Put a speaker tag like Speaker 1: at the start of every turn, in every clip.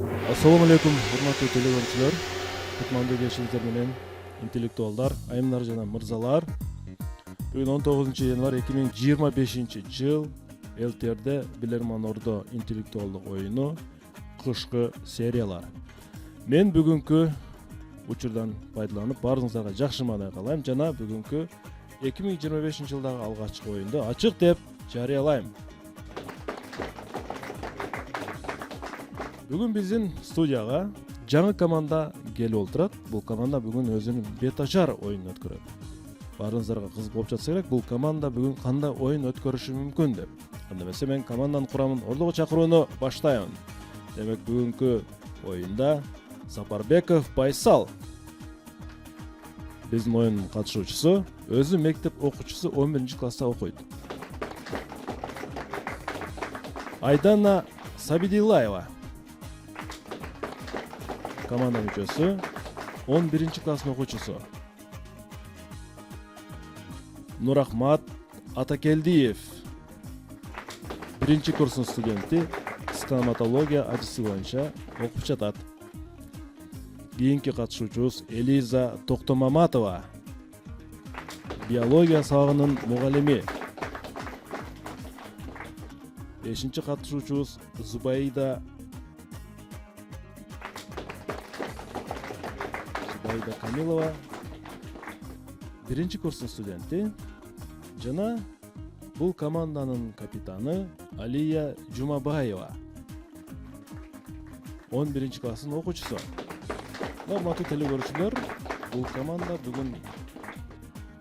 Speaker 1: Assalamu alaikum, hurmatly televiziyachilar. Kutmandуу кешиңиздер менен интеллектуалдар, айымдар жана мырзалар. Бүгүн 19-январь 2025-жыл ЛТРде Билерман Ордо интеллектуалдык оюну кышкы сериялар. Мен бүгүнкү учурдан пайдаланып баарыңыздарга жакшы маанай каалайм жана бүгүнкү 2025-жылдагы алгачкы оюнду ачык деп жарыялайм. Бүгүн биздин студияга жаңы команда келип отурат. Бул команда бүгүн өзүнүн бет ачар оюнун өткөрөт. Баарыңыздарга кызык болуп жатса керек, бул команда бүгүн кандай оюн өткөрүшү мүмкүн деп. Анда эмесе мен команданын курамын Ордого чакырууну баштайм. Демек бүгүнкү оюнда Сапарбеков Байсал биздин оюндун катышуучусу, өзү мектеп окуучусу, 11-класста окуйт. Айдана Сабидилаева команда мүчөсү, 11-класстын окуучусу. Нурахмат Атакелдиев 1-курстун студенти, стоматология адиси боюнча окуп жатат. Кийинки катышуучубуз Элиза Токтомаматова, биология сабагынын мугалими. 5-чи катышуучубуз Зубайда Камилова, 1-курстун студенти жана бул команданын капитаны Алия Жумабаева, 11-класстын окуучусу. Урматтуу телекөрүүчүлөр, бул команда бүгүн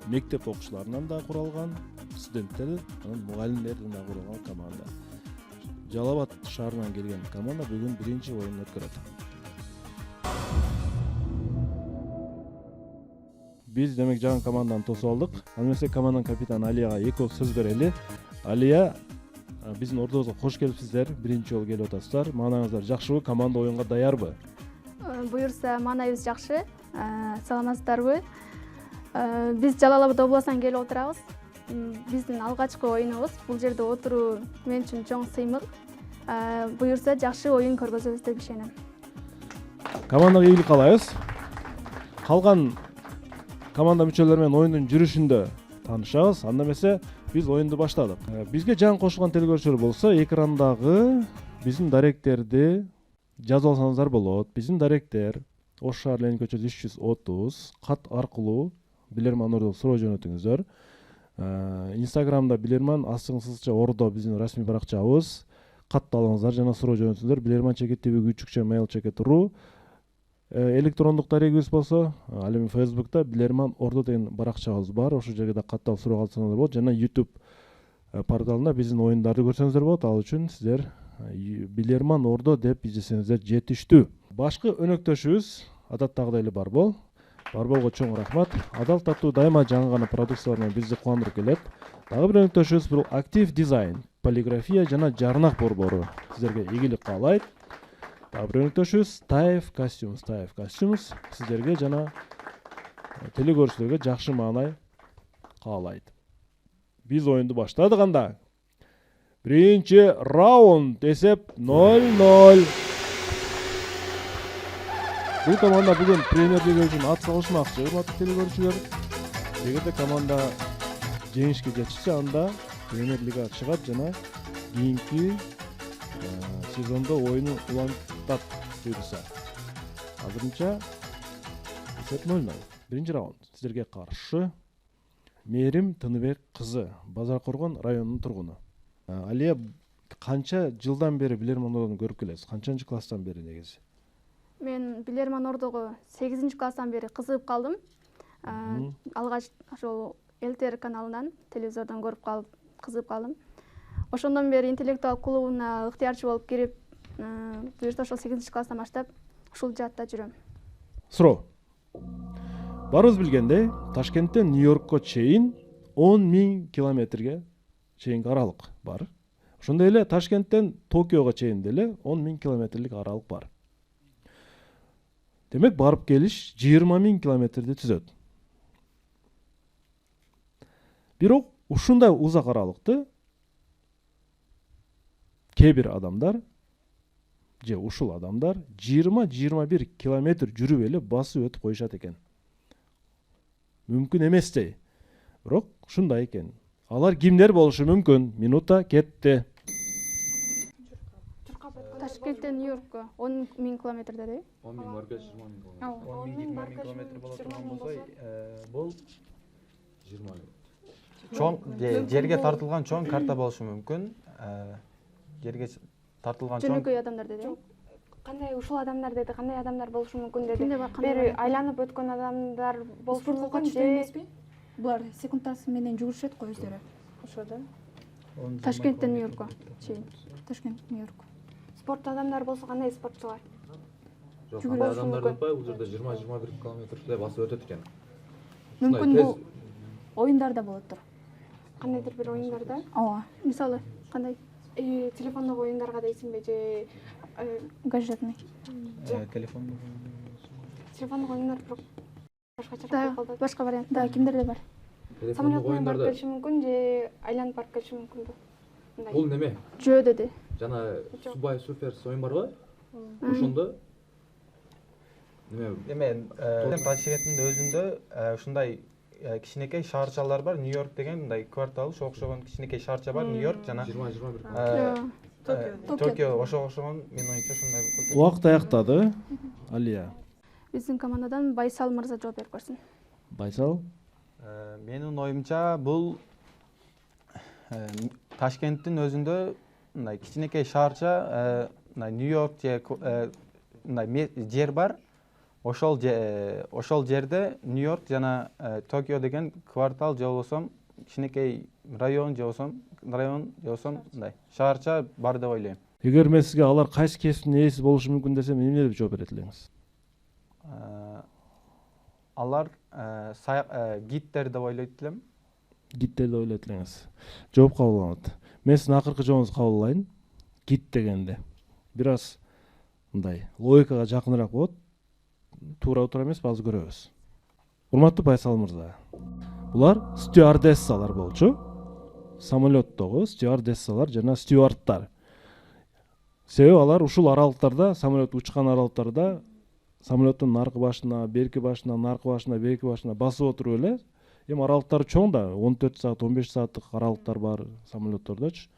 Speaker 1: мектеп окуучуларынан да куралган, студенттер, анан мугалимдерден да куралган команда. Жалал Абад шаарынан келген команда бүгүн 1-чи оюн өткөрөт. Биз демек жаңы команданы тосуп алдык. Аны эмесе команданын капитаны Алияга эки сөз берели. Алия, биздин ордобузга кош келипсиздер. 1-чи жолу келип атасыздар. Маанаңыздар жакшыбы? Команда оюнга даярбы?
Speaker 2: Буюрса, маанайыбыз жакшы. Саламатсыздарбы? Биз Жалал Абад областынан келип отурабыз. Биздин алгачкы оюнубуз. Бул жерде отуруу мен үчүн чоң сыймык. Буюрса, жакшы оюн көргөзөбүз деп ишенем.
Speaker 1: Командага ийгилик каалайбыз. Калган команда мүчөлөрү менен оюндун жүрүшүндө таанышабыз. Анда эмесе биз оюнду баштадык. Бизге жаңы кошулган телекөрүүчүлөр болсо, экрандагы биздин даректерди жазып алсаңыздар болот. Биздин даректер Ош шаар Ленин көчөсү 330 кат аркылуу Билерман Ордого суроо жөнөтүңүздөр. Инстаграмда Билерман астыңсызча Ордо биздин расмий баракчабыз. Катталыңыздар жана суроо жөнөтүңүздөр. billerman@mail.ru электрондук дарегибиз болсо, ал эми Facebook'та Билерман Ордо деген баракчабыз бар. Ошол жерге да катталып суроо калсаңыздар болот. Жана YouTube порталында биздин оюндарды көрсөңүздөр болот. Ал үчүн сиздер Билерман Ордо деп издесеңиздер жетиштүү. Башкы өнөктөшүбүз адаттагыдай эле Барбол. Барболго чоң рахмат. Адал таттуу дайыма жаңы гана продукциялар менен бизди кубандырып келет. Дагы бир өнөктөшүбүз бул Актив дизайн, полиграфия жана жарнак борбору. Сиздерге ийгилик каалайт. Дагы бир өнөктөшүбүз Таев Костюмс сиздерге жана телекөрүүчүлөргө жакшы маанай каалайт. Биз оюнду баштадык анда. 1-чи раунд, эсеп 0-0. Бул команда бүгүн премьер лига үчүн ат салышмакчы, урматтуу телекөрүүчүлөр. Эгерде команда жеңишке жетишсе, анда премьер лигага чыгат жана кийинки сезондо оюну улантат буюрса. Азырынча эсеп 0-0. 1-чи раунд. Сиздерге каршы Мээрим Тыныбек кызы, Базар Коргон районунун тургуну. Алия, канча жылдан бери Билерман Ордону көрүп келесиз? Канчанчы класстан бери негизи?
Speaker 2: Мен Билерман Ордого 8-класстан бери кызыгып калдым. Алгач ошол ЛТР каналынан, телевизордон көрүп калып кызыгып калдым. Ошондон бери интеллектуал клубуна ыктыярчы болуп кирип, буюрса ошол 8-класстан баштап ушул жаатта жүрөм.
Speaker 1: Суроо. Барыбыз билгендей, Ташкенттен Нью-Йоркко чейин 10.000 километрге чейинки аралык бар. Ошондой эле Ташкенттен Токиого чейин деле 10.000 километрлик аралык бар. Демек барып келиш 20.000 километрди түзөт. Бирок ушундай узак аралыкты кээ бир адамдар же ушул адамдар 20-21 километр жүрүп эле басып өтүп коюшат экен. Мүмкүн эмес дей. Бирок ушундай экен. Алар кимдер болушу мүмкүн? Минута кетти.
Speaker 2: Ташкенттен Нью-Йоркко 10.000 километр деди.
Speaker 3: 10.000 маркаж 20.000 километр.
Speaker 4: 10.000-20.000 километр боло турган болсо, бул
Speaker 3: 20 000.
Speaker 4: чоң жерге тартылган чоң карта болушу мүмкүн. Жерге тартылган чоң
Speaker 2: Жөнөкөй адамдар деди.
Speaker 5: Кандай ушул адамдар деди, кандай адамдар болушу мүмкүн деди.
Speaker 2: Кимде бар, кандай
Speaker 5: Бир
Speaker 2: адамдар?
Speaker 5: айланып өткөн адамдар болушу
Speaker 6: Спортко
Speaker 5: мүмкүн
Speaker 6: катышты
Speaker 5: же
Speaker 6: эмеспи? Булар секундасы менен жүгүрүшөт го өздөрү.
Speaker 5: ошо да.
Speaker 2: Ташкенттен Нью-Йоркко чейин.
Speaker 6: Ташкент, Нью-Йорк.
Speaker 5: Спорт адамдар болсо кандай спортчулар?
Speaker 3: Жок,
Speaker 5: Жүгүрүш
Speaker 3: кандай адамдар
Speaker 5: мүмкүн.
Speaker 3: деп бул жерде 20-21 километрде басып өтөт экен.
Speaker 6: Мүмкүн
Speaker 3: Тез-
Speaker 6: бул оюндарда болоттур.
Speaker 5: Кандайдыр бир оюндарда?
Speaker 6: Ооба,
Speaker 2: Мисалы кандай?
Speaker 5: Телефондогу оюндарга дейсиңби же
Speaker 6: гаджетный.
Speaker 4: телефон.
Speaker 5: телефондогу оюндар бирок башкача
Speaker 2: Да,
Speaker 5: колдойт.
Speaker 2: башка вариант.
Speaker 6: Да, кимдерде бар?
Speaker 3: Телефондук
Speaker 5: Самолет менен барып
Speaker 3: оюндарда
Speaker 5: келиши мүмкүн же айланып барып келиши мүмкүнбү?
Speaker 3: бул неме?
Speaker 2: Жөө деди.
Speaker 3: Жана
Speaker 5: Жок.
Speaker 3: Subway Surfers оюн барбы? Ошондо неме?
Speaker 4: Эме Ташкенттин өзүндө ушундай кичинекей шаарчалар бар. Нью-Йорк деген мындай квартал, ошого окшогон кичинекей шаарча бар. Нью-Йорк жана
Speaker 3: 20-21 километр.
Speaker 4: Токио ошого окшогон менин оюмча ушундай болот.
Speaker 1: Убакыт аяктады. Алия.
Speaker 2: Биздин командадан Байсал мырза жооп берип көрсүн.
Speaker 1: Байсал.
Speaker 4: Менин оюмча бул Ташкенттин өзүндө мындай кичинекей шаарча, мындай Нью-Йорк же мындай жер бар. Ошол жерде Нью-Йорк жана Токио деген квартал же болбосо кичинекей район же болбосо мындай шаарча бар деп ойлойм.
Speaker 1: Эгер мен сизге алар кайсы кесиптин ээси болушу мүмкүн десем, эмне деп жооп берет элеңиз?
Speaker 4: Алар гидтер деп ойлойт элем.
Speaker 1: Гидтер деп ойлойт элеңиз. Жооп кабыл алынат. Мен сиздин акыркы жообуңузду кабыл алайын. Гид дегенде бир аз мындай логикага жакыныраак болот. Туура эмес, азыр көрөбүз. Урматтуу Байсал мырза. Булар стюардессалар болчу. Самолеттогу стюардессалар жана стюардтар. Себеби алар ушул аралыктарда, самолет учкан аралыктарда самолеттин наркы башына, берки башына, наркы башына, берки башына басып отуруп эле. Эми аралыктары чоң да, 14 саат, 15 сааттык аралыктар бар самолеттордочу.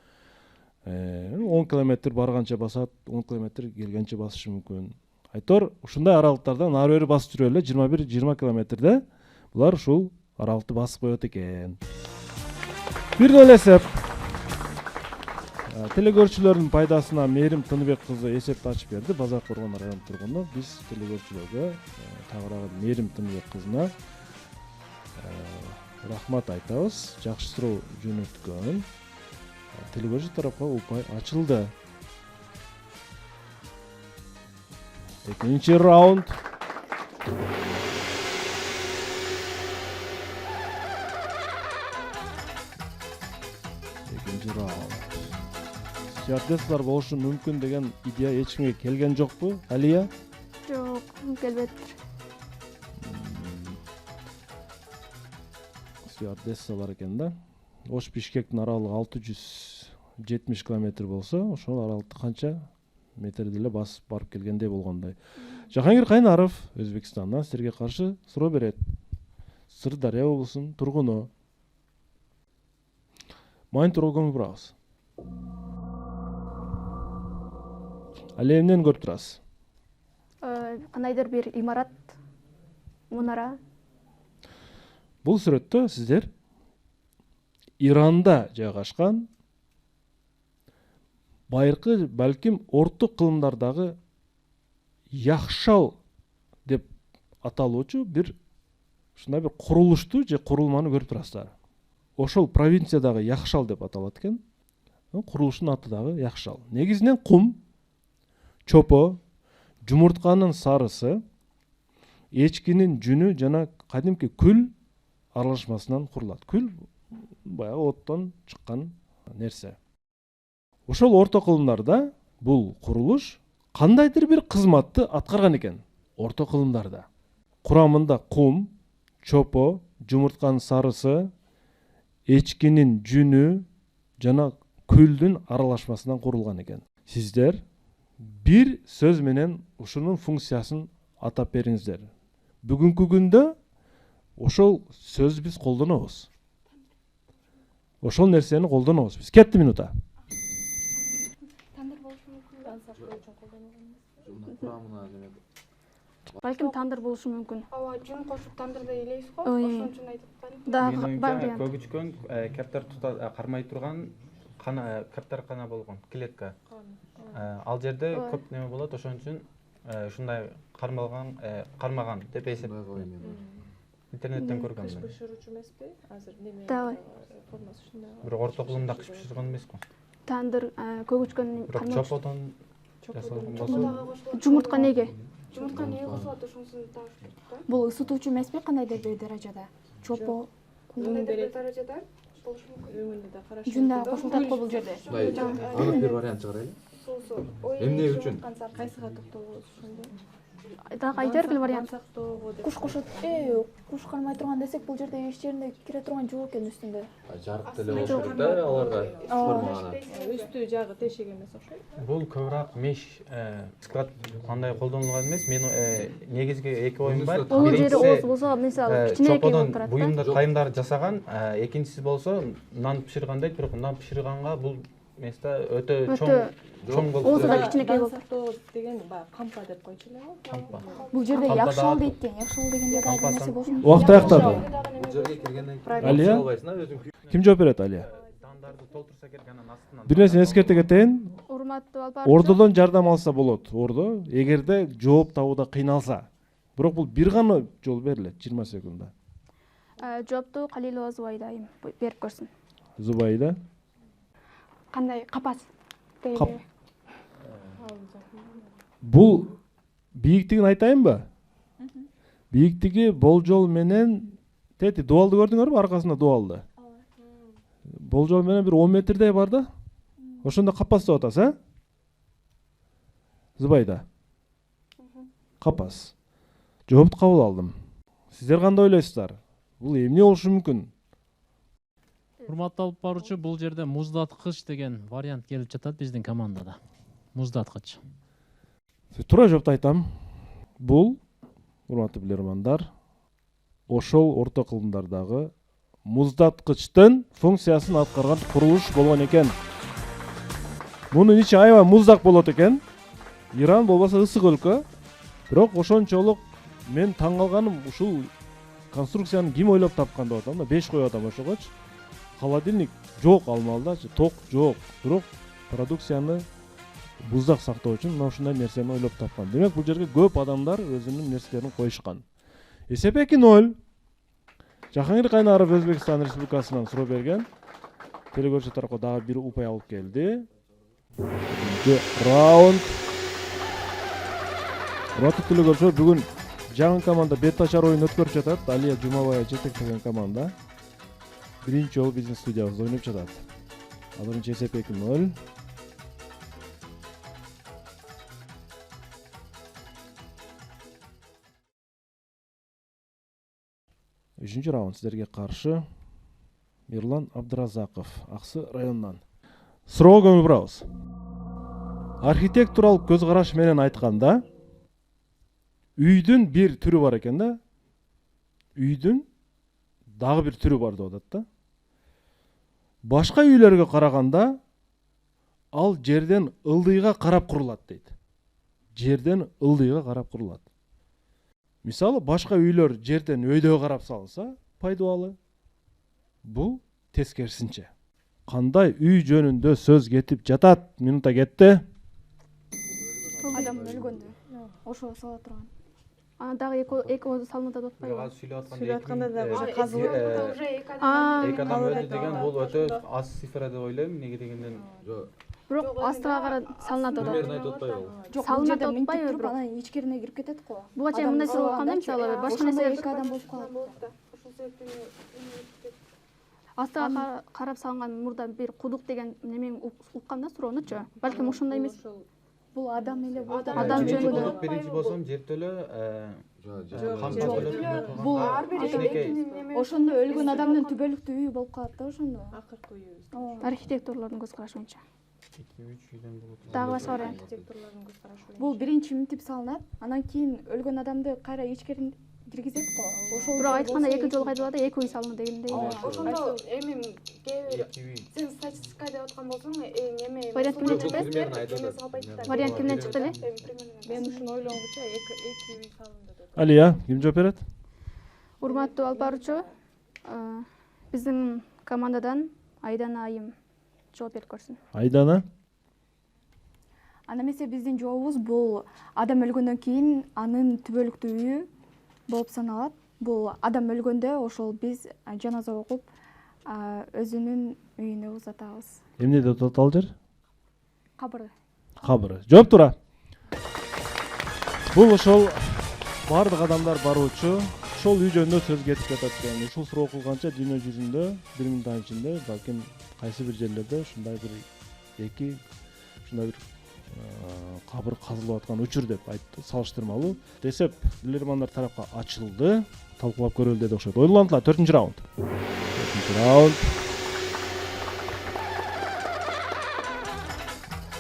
Speaker 1: 10 километр барганча басат, 10 километр келгенче басышы мүмкүн. Айтор, ушундай аралыктардан ары бери басып жүрүп эле 21-20 километрде булар ушул аралыкты басып коет экен. 1-0 эсеп. Телекөрүүчүлөрдүн пайдасына Мээрим Тыныбек кызы эсепти ачып берди. Базар Коргон район тургуну. Биз телекөрүүчүлөргө тагыраагы Мээрим Тыныбек кызына рахмат айтабыз. Жакшы суроо жөнөткөн. Телекөрүүчү тарапка упай ачылды. Экинчи раунд. Экинчи раунд. Стюардессалар болушу мүмкүн деген идея эч кимге келген жокпу, Алия?
Speaker 2: Жок, келбептир.
Speaker 1: Стюардессалар экен да. Ош Бишкектин аралыгы 670 километр болсо, ошол аралыкты канча метрде эле басып барып келгендей болгондой. Жахангир Кайнаров Өзбекстандан силерге каршы суроо берет. Сырдария облусунун тургуну. Майын тургуну бурабыз. Ал эмнени көрүп турасыз?
Speaker 2: Кандайдыр бир имарат, мунара.
Speaker 1: Бул сүрөттө сиздер Иранда жайгашкан байыркы, балким орто кылымдардагы Яхшал деп аталуучу бир ушундай бир курулушту же курулманы көрүп турасыздар. Ошол провинциядагы Яхшал деп аталат экен. Курулуштун аты дагы Яхшал. Негизинен кум, чопо, жумуртканын сарысы, эчкинин жүнү жана кадимки күл аралашмасынан курулат. Күл баягы оттон чыккан нерсе. Ошол орто кылымдарда бул курулуш кандайдыр бир кызматты аткарган экен. Орто кылымдарда курамында кум, чопо, жумуртканын сарысы, эчкинин жүнү жана күлдүн аралашмасынан курулган экен. Сиздер бир сөз менен ушунун функциясын атап бериңиздер. Бүгүнкү күндө ошол сөз биз колдонобуз. Ошол нерсени колдонобуз. Биз кетти минута.
Speaker 5: Тандыр болушу мүмкүн.
Speaker 3: Курамына неме.
Speaker 2: Балким тандыр болушу мүмкүн.
Speaker 5: Ооба, жүн кошуп тандырда элейбиз го.
Speaker 2: Ой.
Speaker 5: Ошон үчүн айтып атпадым.
Speaker 2: Да,
Speaker 4: Менин
Speaker 2: бар
Speaker 4: оюмча
Speaker 2: вариант.
Speaker 4: көгүчкөн каптар кармай турган каптар кана болгон клетка. Ал жерде
Speaker 2: Ой.
Speaker 4: көп неме болот, ошон үчүн ушундай кармаган деп эсеп. Интернеттен көргөм мен.
Speaker 7: Бышыручу эмеспи? Азыр неме
Speaker 2: Давай.
Speaker 7: формасы ушундай.
Speaker 4: Бирок орто кылымда кыш бышырган эмес го.
Speaker 2: Тандыр көгүчкөн
Speaker 4: Бирок чоподон жасалган болсо
Speaker 5: Чоподага кошулат.
Speaker 2: жумуртка неге?
Speaker 5: Жумуртка эмнеге кошулат, ошонусун табыш керек да.
Speaker 6: Бул ысытуучу эмеспи кандайдыр бир даражада? Чопо
Speaker 5: Кандайдыр бир
Speaker 7: берет.
Speaker 5: даражада болушу мүмкүн.
Speaker 7: Өңүндө да караш.
Speaker 6: жүн дагы кошулат го бул жерде.
Speaker 3: Анын бир вариант чыгарайлы.
Speaker 5: Суусу. Ой,
Speaker 3: Эмне үчүн?
Speaker 7: Кайсыга токтолобуз ошондо?
Speaker 2: Так айтар бир вариант.
Speaker 7: Сактоого деп.
Speaker 6: Куш кошот. Куш кармай турган десек бул жерде эч жеринде кире турган жок экен үстүндө.
Speaker 3: Жарык деле болуш керек да аларга. Формагана.
Speaker 7: Үстү жагы тешек эмес окшойт.
Speaker 4: бул көбүрөөк меш склад кандай колдонулган эмес. Мен негизги эки оюм бар.
Speaker 2: Бул жери
Speaker 4: Биринчиси,
Speaker 2: ооз болсо, мисалы кичинекей болуп
Speaker 4: чоподон
Speaker 2: турат да.
Speaker 4: буюмдар тайымдар жасаган, экинчиси болсо нан пиширгандай, бирок нан пиширганга бул месте өтө чоң болуп
Speaker 2: Оозу да
Speaker 4: турат.
Speaker 2: кичинекей болуп.
Speaker 7: Сактоо деген баягы кампа деп койчу эле го.
Speaker 4: Кампа.
Speaker 6: Бул жерде
Speaker 4: Кампа
Speaker 6: якшал
Speaker 4: дагы
Speaker 6: дейт экен. Якшал дегенде дагы
Speaker 4: Кампасын-
Speaker 6: нерсе болушу мүмкүн.
Speaker 1: Убакыт аяктады.
Speaker 3: Бул жерге киргенден кийин
Speaker 1: Алия?
Speaker 3: албайсың да өзүң.
Speaker 1: Ким жооп берет, Алия?
Speaker 4: Дандарды толтурса керек, анан астынан.
Speaker 1: Бир нерсени эскерте кетейин.
Speaker 2: Урматтуу албарчы.
Speaker 1: Ордодон жардам алса болот. Ордо эгерде жооп табууда кыйналса. Бирок бул бир гана жол берилет 20 секундда.
Speaker 2: Жоопту Калилова Зубайда айым берип көрсүн.
Speaker 1: Зубайда.
Speaker 5: Кандай капас?
Speaker 1: Кап- Бул бийиктигин айтайынбы? Бийиктиги болжол менен тети дуалды көрдүңөрбү? Аркасында дуалды. Болжол менен бир 10 метрдей бар да. Ошондо капас деп атасыз, Зубайда. Капас. Жоопту кабыл алдым. Сиздер кандай ойлойсуздар? Бул эмне болушу мүмкүн?
Speaker 8: Урматтуу алып баруучу, бул жерде муздаткыч деген вариант келип жатат биздин командада. Муздаткыч.
Speaker 1: Туура жоопту айтам. Бул, урматтуу билермандар, ошол орто кылымдардагы муздаткычтын функциясын аткарган курулуш болгон экен. Мунун ичи аябай муздак болот экен. Иран болбосо ысык өлкө. Бирок ошончолук мен таң калганым ушул конструкцияны ким ойлоп тапкан деп атам да. 5 коюп атам ошогочу. Холодильник жок алмалдачы, ток жок. Бирок продукцияны буздак сактоо үчүн мына ушундай нерсени ойлоп тапкан. Демек бул жерге көп адамдар өзүнүн нерселерин коюшкан. Эсеп 2-0. Жахангир Кайнаров Өзбекстан Республикасынан суроо берген. Телекөрүүчү тарапка дагы бир упай алып келди. Раунд. Урматтуу телекөрүүчүлөр, бүгүн жаңы команда бет ачар оюн өткөрүп жатат. Алия Жумабаева жетектеген команда. Биринчи жолу биздин студиябызда ойноп жатат. Азырынча эсеп 2-0. Үчүнчү раунд сиздерге каршы Мирлан Абдыразаков, Аксы районунан. Суроого көңүл бурабыз. Архитектуралык көз караш менен айтканда, үйдүн бир түрү бар экен да. Үйдүн дагы бир түрү бар деп атат да. Башка үйлөргө караганда ал жерден ылдыйга карап курулат дейт. Жерден ылдыйга карап курулат. Мисалы, башка үйлөр жерден өйдөгө карап салынса, пайдалуу. Бул тескерисинче. Кандай үй жөнүндө сөз кетип жатат? Минута кетти.
Speaker 6: Адам өлгөндө. Ошо сала турган.
Speaker 2: Ана дагы эки ооз салынат деп атпайбы?
Speaker 4: Азыр сүйлөп
Speaker 7: Сүйлөп атканда да уже
Speaker 4: атканда
Speaker 7: казылып
Speaker 5: Уже эки адам.
Speaker 4: эки адам өлдү деген бул өтө аз цифра деп ойлойм. Неге дегенден
Speaker 3: Жок.
Speaker 2: Бирок астыга карап салынат деп
Speaker 3: Примерно
Speaker 2: атат.
Speaker 3: айтып атпайбы?
Speaker 6: Жок,
Speaker 2: Салынат
Speaker 6: бул жерде
Speaker 2: деп
Speaker 6: минтип
Speaker 2: атпайбы
Speaker 6: туруп,
Speaker 2: бирок?
Speaker 6: анан ичкерине кирип кетет го.
Speaker 2: Буга чейин мындай суроо болгондо, мисалы башка
Speaker 6: ошондо
Speaker 2: нерсе
Speaker 6: эки адам болуп калат.
Speaker 5: болот да. Ошол себептен
Speaker 2: астыга карап салынган мурда бир кудук деген немени уккам да суроонучу. Балким ошондой эмес.
Speaker 6: Бул адам эле болот.
Speaker 2: Адам
Speaker 4: биринчи
Speaker 2: жөнүндө.
Speaker 4: кудук, биринчи болсом жертөлө кампа
Speaker 7: жок.
Speaker 4: төлөп
Speaker 6: Бул
Speaker 5: ар бир
Speaker 4: кичинекей.
Speaker 6: ошондо өлгөн адамдын түбөлүктүү үйү болуп калат да ошондо.
Speaker 7: акыркы үйүбүз.
Speaker 6: Ооба.
Speaker 2: Архитекторлордун көз карашы боюнча. Дагы башка вариант.
Speaker 7: Архитекторлордун көз карашы.
Speaker 6: Бул биринчи минтип салынат, анан кийин өлгөн адамды кайра ичкерин киргизет го. Ошол
Speaker 2: Бирок айтканда 2 жолу кайдылат, 2 үй салынган дегендей.
Speaker 5: Ошондо эми кээ бир сен статистика деп аткан болсоң эме
Speaker 2: Вариант кимден чыкты? Вариант кимден чыкты эле?
Speaker 7: Мен ушуну ойлогонча 2 үй салынды деп.
Speaker 1: Алия, ким жооп берет?
Speaker 2: Урматтуу алып баруучу, биздин командадан Айдана айым жооп берип көрсүн.
Speaker 1: Айдана?
Speaker 6: Анда эмесе биздин жообубуз бул адам өлгөндөн кийин анын түбөлүктүү үйү болуп саналат. Бул адам өлгөндө ошол биз жаназа окуп өзүнүн үйүнө узатабыз.
Speaker 1: Эмне деп аталат ал жер?
Speaker 6: Кабыр.
Speaker 1: Кабыры. Жооп тура. Бул ошол бардык адамдар баруучу ошол үй жөнүндө сөз кетип жатат экен. Ушул суроо кылганча дүйнө жүзүндө 1 минуттан ичинде балким кайсы бир жерлерде ушундай бир 2 ушундай бир кабыр казылып аткан учур деп айтты, салыштырмалуу. Десеп, билермандар тарапка ачылды. Талкуулап көрөлү деди окшойт. Ойлонтула 4-чү раунд. 4-чү раунд.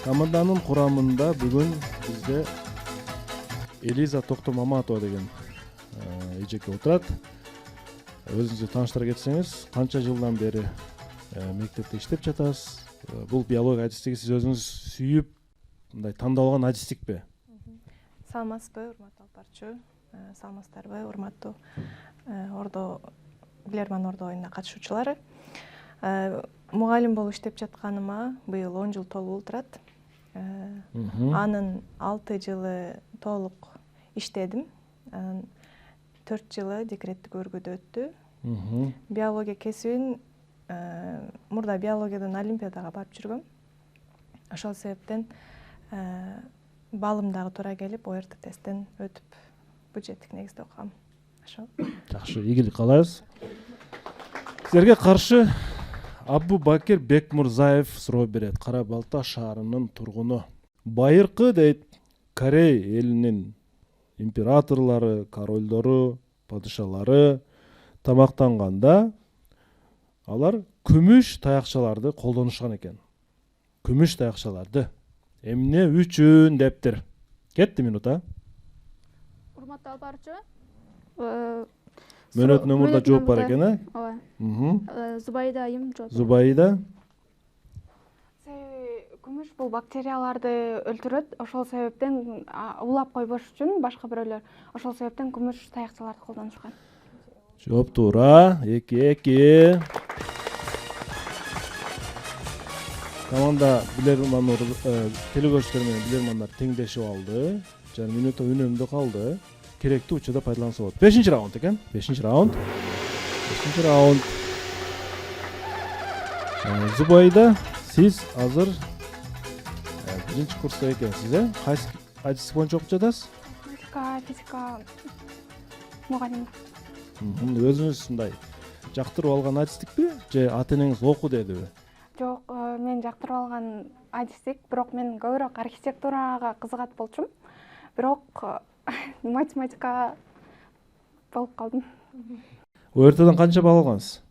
Speaker 1: Команданын курамында бүгүн бизде Элиза Токтомаматова деген эжеке отурат. Өзүңүздү тааныштыра кетсеңиз, канча жылдан бери мектепте иштеп жатасыз? Бул биология адистиги сиз өзүңүз сүйүп, мындай тандалган адистикпи?
Speaker 7: Саламатсызбы, урматтуу алып баруучу? Саламатсыздарбы, урматтуу Билерман Ордо оюнуна катышуучулары? Мугалим болуп иштеп жатканыма быйыл 10 жыл толуп турат. Анын 6 жылы толук иштедим. 4 жылы декреттик өргөдө өттү. Биология кесибин мурда биологиядан олимпиадага барып жүргөм. Ошол себептен балым дагы туура келип, ОРТ тесттен өтүп бюджеттик негизде окугам. Ошол.
Speaker 1: Жакшы, ийгилик каалайбыз. Силерге каршы Абу Бакир Бекмурзаев суроо берет. Кара Балта шаарынын тургуну. Байыркы дейт, Корей элинин императорлору, королдору, падышалары тамактанганда алар күмүш таякчаларды колдонушкан экен. Күмүш таякчаларды. Эмне үчүн дептир? Кетти минута.
Speaker 2: Урматтуу алып баруучу,
Speaker 1: Мөөнөтүнөн мурда жооп бар экен, э?
Speaker 2: ооба. Зубайда айым жооп.
Speaker 1: Зубайда.
Speaker 5: Күмүш бул бактерияларды өлтүрөт. Ошол себептен улап койбош үчүн башка бирөөлөр ошол себептен күмүш таякчаларды колдонушкан.
Speaker 1: Жооп туура. 2-2. Команда телекөрүүчүлөр менен билермандар теңдешип алды. Жана минута үнөмдө калды. Керектүү учурда пайдаланса болот. 5-чи раунд экен. 5-чи раунд. 5-чи раунд. Зубайда, сиз азыр биринчи курста экенсиз, э? Кайсы адистик боюнча окуп жатасыз?
Speaker 5: Математика, физика мугалим.
Speaker 1: Өзүңүз мындай жактырып алган адистикпи же ата-энеңиз оку дедиби?
Speaker 5: Жок, мен жактырып алган адистик, бирок мен көбүрөөк архитектурага кызыгат болчумун. Бирок математика болуп калдым.
Speaker 1: ОРТдан канча балл алгансыз?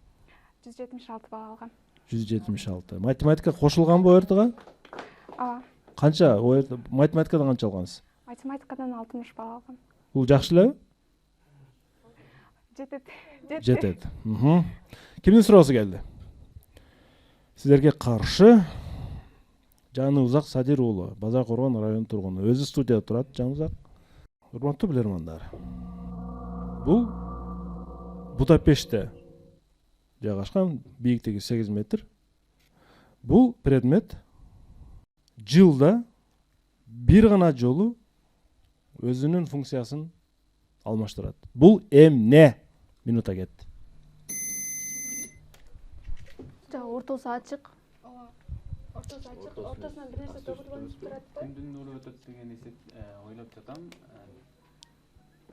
Speaker 5: 176 балл алгам.
Speaker 1: 176. Математика кошулганбы ОРТга?
Speaker 5: Ооба.
Speaker 1: Канча математикадан канча алгансыз?
Speaker 5: Математикадан 60 балл алгам.
Speaker 1: Бул жакшы элеби?
Speaker 5: Жетет.
Speaker 1: Жетет. Кимдин суроосу келди? Силерге каршы Жаныбузак Садир уулу, Базар Коргон районунун тургуну. Өзү студияда турат, Жаныбузак. Урматтуу билермандар. Бул Будапештте жайгашкан, бийиктиги 8 метр. Бул предмет жылда бир гана жолу өзүнүн функциясын алмаштырат. Бул эмне? Минута кетти.
Speaker 2: Ортосу ачык.
Speaker 5: Ортосу ачык, ортосунан бир нерсе төгүлгөн турат да.
Speaker 4: Күндүн нуру өтөт деген эсеп ойлоп жатам.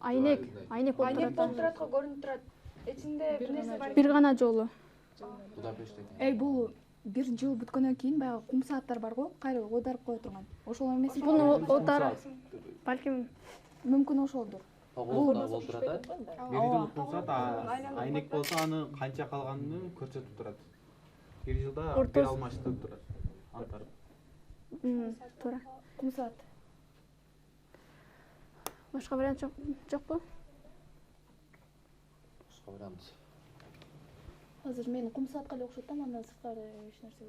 Speaker 2: Айнек болуп
Speaker 5: турат го, көрүнүп турат. Ичинде бир нерсе бар.
Speaker 2: Бир гана жолу.
Speaker 6: Бул бир жыл бүткөндөн кийин баягы кум сааттар бар го, кайра оодарып кое турган. Ошол эмес.
Speaker 2: Буну отар балким
Speaker 6: Мүмкүн ошолдур.
Speaker 3: Болуп турат,
Speaker 4: Бир жыл кум саат айнек болсо аны канча калганын көрсөтүп турат. Бир жылда бир алмаштырып турат. Антарып.
Speaker 2: Башка вариант жокпу?
Speaker 3: Башка вариант.
Speaker 6: азыр мен кум саатка эле окшот да, андан сырткары эч нерсе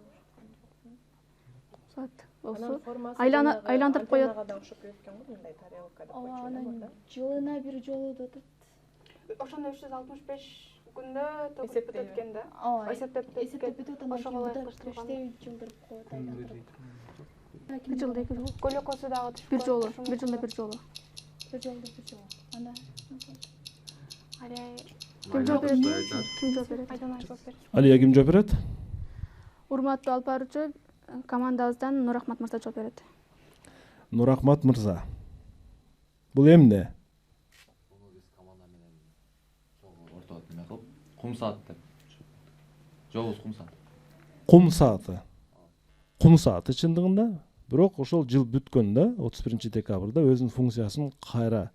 Speaker 2: Саат болсо айландырып коет.
Speaker 7: да окшоп кеткен го, мындай тарелкада.
Speaker 6: ооба, анан жылына бир жолу деп атат.
Speaker 5: Ошондо 365 күндө төгүп
Speaker 7: Эсептейби.
Speaker 5: өткөн да.
Speaker 6: Ооба,
Speaker 5: Эсептеп
Speaker 6: эсептеп бүтөт, анан
Speaker 5: ошого
Speaker 6: кийин
Speaker 5: ылайык
Speaker 6: бутак
Speaker 5: кыштырган.
Speaker 6: эчтей жылдырып коет, айландырып.
Speaker 2: Бир жылда 2 жолу.
Speaker 5: Көлөкөсү дагы түшүп
Speaker 2: Бир жолу,
Speaker 5: ошондо
Speaker 2: бир жылда бир жолу.
Speaker 6: Бир жолдо бир жолу. Анда
Speaker 2: Ким жооп берет? Ким жооп берет?
Speaker 5: Айдана жооп берет.
Speaker 1: Алия ким жооп берет?
Speaker 2: Урматтуу алып баруучу командабыздан Нурахмат мырза жооп берет.
Speaker 1: Нурахмат мырза. Бул эмне?
Speaker 3: Буну биз команда менен ортодо неме кылып, кум саат деп. Жообуз кум саат.
Speaker 1: Кум сааты. Кум сааты чындыгында, бирок ошол жыл бүткөндө 31 декабрда өзүнүн функциясын кайра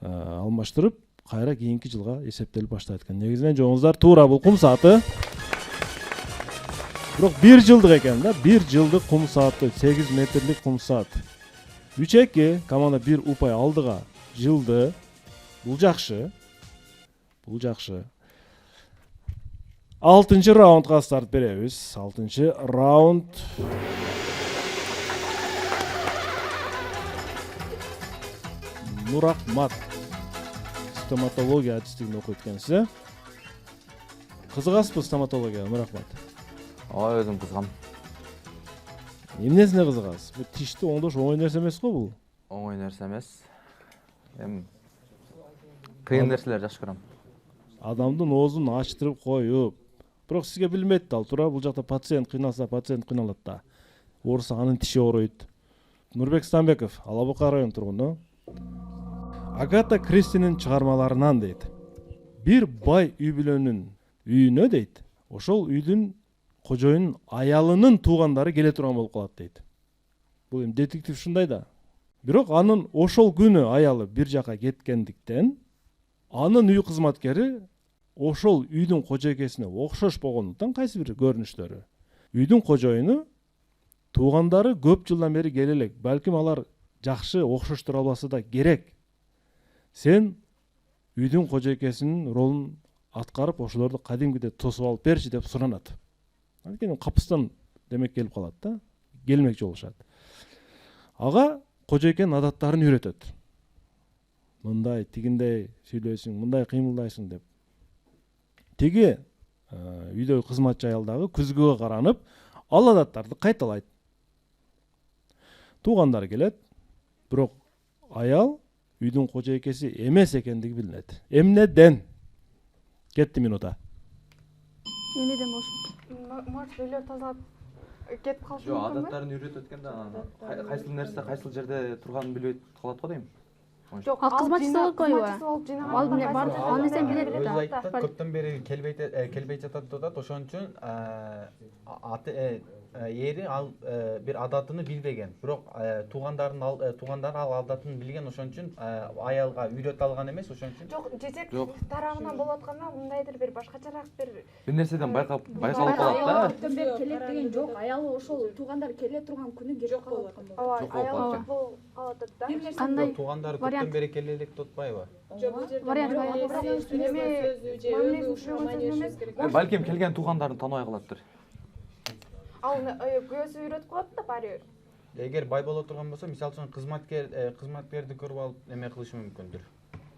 Speaker 1: алмаштырып, кайра кийинки жылга эсептелип баштайт экен. Негизинен жооңуздар туура, бул кум сааты. Бирок 1 жылдык экен да, 1 жылдык кум сааты, 8 метрлик кум саат. 3-2 команда 1 упай алдыга жылды. Бул жакшы. Бул жакшы. 6-чы раундга старт беребиз. 6-чы раунд. Нурахмат стоматология адистигин окуйт экенсиз, э? Кызыгасызбы стоматологияга, Нурахмат?
Speaker 3: Ооба, өзүм кызгам.
Speaker 1: Эмнесине кызыгасыз? Бул тишти оңдош оңой нерсе эмес го бул.
Speaker 3: Оңой нерсе эмес. Кыйын нерселерди жакшы көрөм.
Speaker 1: Адамдын оозун ачтырып коюп. Бирок сизге билмейт да, туура, бул жакта пациент кыйналса, пациент кыйналат да. Ооруса анын тиши ооруйт. Нурбек Станбеков, Ала Бука район тургуну. Агата Кристинин чыгармаларынан дейт. Бир бай үй бүлөнүн үйүнө дейт. Ошол үйдүн кожоюнун аялынын туугандары келе турган болуп калат дейт. Бул эми детектив ушундай да. Бирок анын ошол күнү аялы бир жака кеткендиктен, анын үй кызматкери ошол үйдүн кожойкесине окшош болгондуктан кайсы бир көрүнүштөрү. Үйдүн кожоюну туугандары көп жылдан бери келе элек. Балким алар жакшы окшоштура албаса да керек. Сен үйдүн кожойкесинин ролун аткарып, ошолорду кадимкидей тосуп алып берчи деп суранат. Анткени капыстан демек келип калат да, келмекчи болушат. Ага кожойкенин адаттарын үйрөтөт. Мындай, тигиндей сүйлөйсүң, мындай кыймылдайсың деп. Тиги үйдөгү кызматчы аял дагы күзгүгө каранып, ал адаттарды кайталайт. Туугандары келет, бирок аял үйдүн кожойкеси эмес экендиги билинет. Эмнеден? Кетти минута.
Speaker 2: Эмнеден болушу?
Speaker 5: Может, үйлөр тазалап кетип калышы
Speaker 3: Жок,
Speaker 5: мүмкүнбү?
Speaker 3: адаттарын үйрөтөт экен да, кайсыл нерсе кайсыл жерде турганын билбей калат го дейм.
Speaker 5: Жок,
Speaker 2: Ал кызматчысы болуп койбу?
Speaker 5: болуп
Speaker 2: Ал эмне бар, ал нерсени билет
Speaker 4: Өзү
Speaker 2: да.
Speaker 4: айтат, көптөн бери келбей жатат деп атат. Ошон үчүн эри ал бир адатыны билбеген. Бирок туугандарын ал адатын билген, ошон үчүн аялга үйрөтө алган эмес, ошон үчүн.
Speaker 5: Жок, жезек
Speaker 3: Жок.
Speaker 5: тарабынан болуп атканда мындайдыр бир башкачараак бир
Speaker 3: Бир нерседен байкалып калат да.
Speaker 6: Көптөн бери келет деген жок. Аялы ошол туугандар келе турган күнү кетип калып аткан болот.
Speaker 5: ооба,
Speaker 3: Жок болуп
Speaker 5: аял
Speaker 3: калат.
Speaker 5: жок болуп калып атат да.
Speaker 2: Кандай
Speaker 4: Туугандары
Speaker 2: вариант?
Speaker 4: көптөн бери келе элек деп атпайбы?
Speaker 3: Балким келген туугандарын тааныбай калаттыр.
Speaker 5: Ал көзү үйрөтүп коет да баары.
Speaker 4: Эгер бай боло турган болсо, мисалы үчүн кызматкерди көрүп алып эме кылышы мүмкүндүр.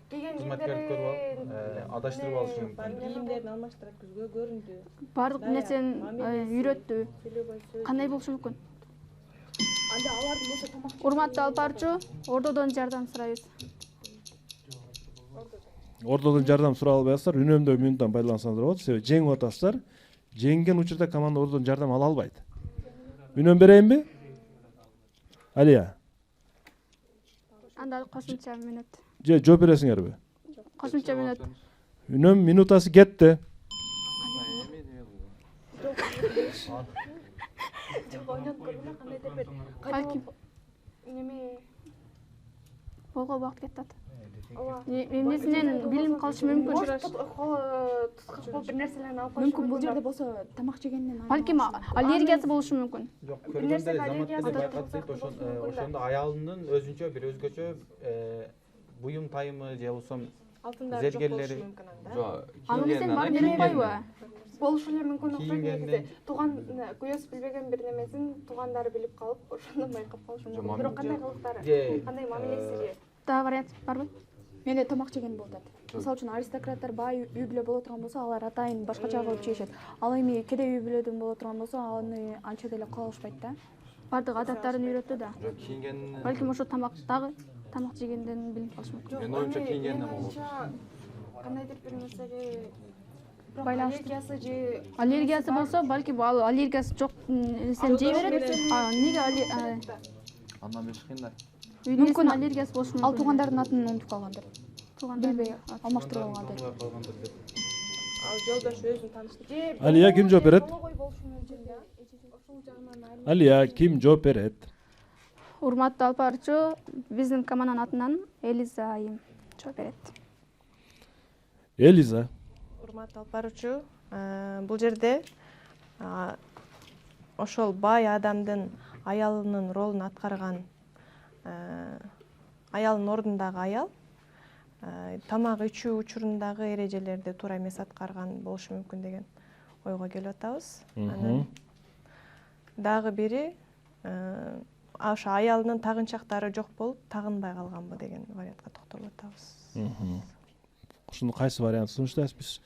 Speaker 4: Кызматкерди көрүп алып адаштырып алышы мүмкүн.
Speaker 7: Кийимдерин алмаштырат, күзгө көрүндү.
Speaker 2: баардык нерсени үйрөттү. Кандай болушу мүмкүн?
Speaker 6: Анда алардын ошо тамак
Speaker 2: Урматтуу алып баруучу, ордодон жардам сурайбыз.
Speaker 1: Ордодон жардам сурап албайсыздар, үнөмдөө минуттан байлансаңыздар болот. Себеби жеңип атасыздар. Жеңген учурда команда ордодон жардам ала албайт. Үнөм берейинби? Алия,
Speaker 2: Анда кошумча минут.
Speaker 1: же жооп бересиңерби?
Speaker 2: Кошумча минут.
Speaker 1: Үнөм минутасы кетти.
Speaker 5: Жок, ойноп көргүлө кандайдыр бир
Speaker 2: Балким.
Speaker 5: неме
Speaker 2: Ого убакыт кетип атат. Эмнесинен билим калышы мүмкүн.
Speaker 5: Туткак болуп бир нерселерин алып калышы
Speaker 6: Мүмкүн бул жерде болсо тамак жегенден
Speaker 2: Балким аллергиясы болушу мүмкүн.
Speaker 4: Жок, көргөндө заматта байкатсак, ошондо аялынын өзүнчө бир өзгөчө буюм тайымы же болбосо
Speaker 7: алтындары жок болушу
Speaker 4: зергерлери.
Speaker 7: мүмкүн анда.
Speaker 3: Жок,
Speaker 2: Аны сен
Speaker 3: кийингенден
Speaker 2: барып
Speaker 3: кийингенден.
Speaker 2: билбейби?
Speaker 5: болушу эле мүмкүн окшойт
Speaker 4: Кийингенден-
Speaker 5: негизи. Тууган күйөөсү билбеген бир немесин туугандары билип калып, ошондон байкап калышы мүмкүн. Бирок кандай кылыктары,
Speaker 4: Же-
Speaker 5: кандай мамилеси же.
Speaker 2: Дагы вариант барбы?
Speaker 6: Менде тамак жеген болуп атат. Мисалы үчүн аристократтар бай үй бүлө боло турган болсо, алар атайын башкача кылып чегишет. Ал эми кедей үй бүлөдөн боло турган болсо, аны анча деле каалашпайт да.
Speaker 2: Бардык адаттарын үйрөттү да.
Speaker 3: Жок, кийингенден.
Speaker 2: Балким ошо тамактагы тамак жегенден билип калышы мүмкүн.
Speaker 3: Менин оюмча кийингенден болот.
Speaker 5: Кандайдыр бир нерсеге
Speaker 2: Байланыштуу.
Speaker 5: аллергиясы же
Speaker 2: Аллергиясы болсо, балким ал аллергиясы жок нерсени жей берет. Неге
Speaker 3: Андан беш кыйын да.
Speaker 2: мүмкүн аллергиясы болушу мүмкүн.
Speaker 6: Ал туугандардын атын унутуп калгандыр.
Speaker 2: Туугандарды
Speaker 6: Билбей алмаштырып алгандыр.
Speaker 7: Ал жолдошу өзүн тааныштырып.
Speaker 1: Алия ким жооп берет?
Speaker 5: болобой болушу мүмкүн да. Ошол жагынан
Speaker 1: Алия ким жооп берет?
Speaker 2: Урматтуу алып баруучу, биздин команданын атынан Элиза айым жооп берет.
Speaker 1: Элиза.
Speaker 7: Урматтуу алып баруучу, бул жерде ошол бай адамдын аялынын ролун аткарган аялдын ордундагы аял тамак ичүү учурундагы эрежелерди туура эмес аткарган болушу мүмкүн деген ойго келип атабыз. Анан дагы бири ошо аялынын тагынчактары жок болуп, тагынбай калганбы деген вариантка токтолуп атабыз.
Speaker 1: Ушуну кайсы вариант сунуштайбыз биз?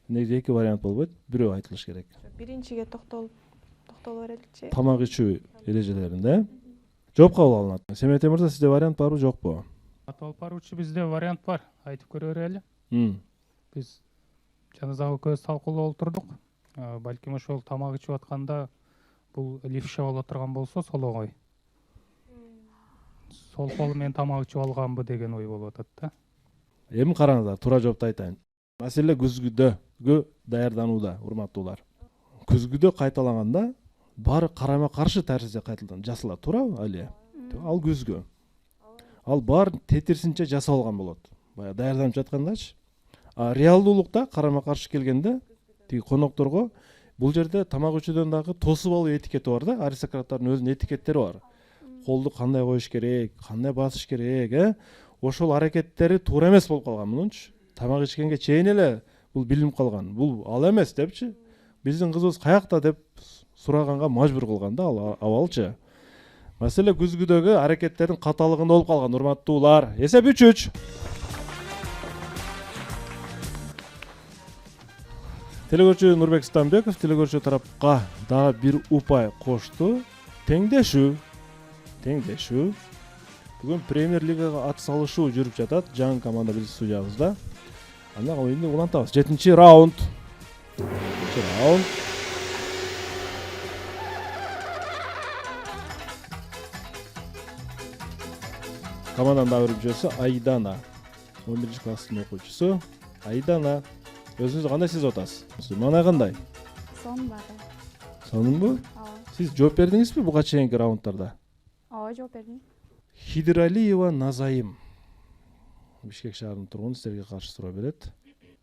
Speaker 1: Негизи эки вариант болбойт, бирөө айтылыш керек.
Speaker 7: Биринчиге токтоло береличи.
Speaker 1: Тамак ичүү эрежелеринде жооп кабыл алынат. Семете мырза, сизде вариант барбы, жокпу?
Speaker 9: Алып баруучу, бизде вариант бар. Айтып көрө берели. Биз жаназага көз талкуулап отурдук. Балким ошол тамак ичип атканда бул лифша боло турган болсо, сологой. Сол колу менен тамак ичип алганбы деген ой болуп атат да.
Speaker 1: Эми караңыздар, туура жоопту айтайын. Маселе күзгүдөгө даярданууда, урматтуулар. Күзгүдө кайталаганда баары карама каршы тарзде кайталдан жасалат, туурабы, Алия? Ал күзгү. Ал баарын тетирсинче жасалган болот. Баягы даярданып жаткандачы. А реалдуулукта карама каршы келгенде тиги конокторго бул жерде тамак ичүүдөн дагы тосуп алуу этикети бар да, аристократтардын өзүнүн этикеттери бар. Колду кандай коюш керек, кандай басыш керек, ошол аракеттери туура эмес болуп калган мунунчу. Тамак ичкенге чейин эле бул билинип калган. Бул ал эмес депчи. Биздин кызыбыз каякта деп сураганга мажбур кылган да ал абалчы. Маселе күзгүдөгү аракеттердин каталыгында болуп калган, урматтуулар. Эсеп 3-3. Телекөрчү Нурбек Станбеков телекөрчү тарапка дагы бир упай кошту. Теңдешүү. Бүгүн Премьер Лигага ат салышуу жүрүп жатат. Жаңы команда биздин студиябызда. Анда оюнду улантабыз. 7-чи раунд. Команданын дагы бир мүчөсү Айдана. 11 класстын окуучусу Айдана. Өзүңүздү кандай сезип атасыз? Мана кандай?
Speaker 6: Сонун баары.
Speaker 1: Сонунбу? Сиз жооп бердиңизби буга чейинки раунддарда?
Speaker 6: Ооба, жооп бердим.
Speaker 1: Хидиралиева Назайым. Бишкек шаарынын тургуну силерге каршы суроо берет.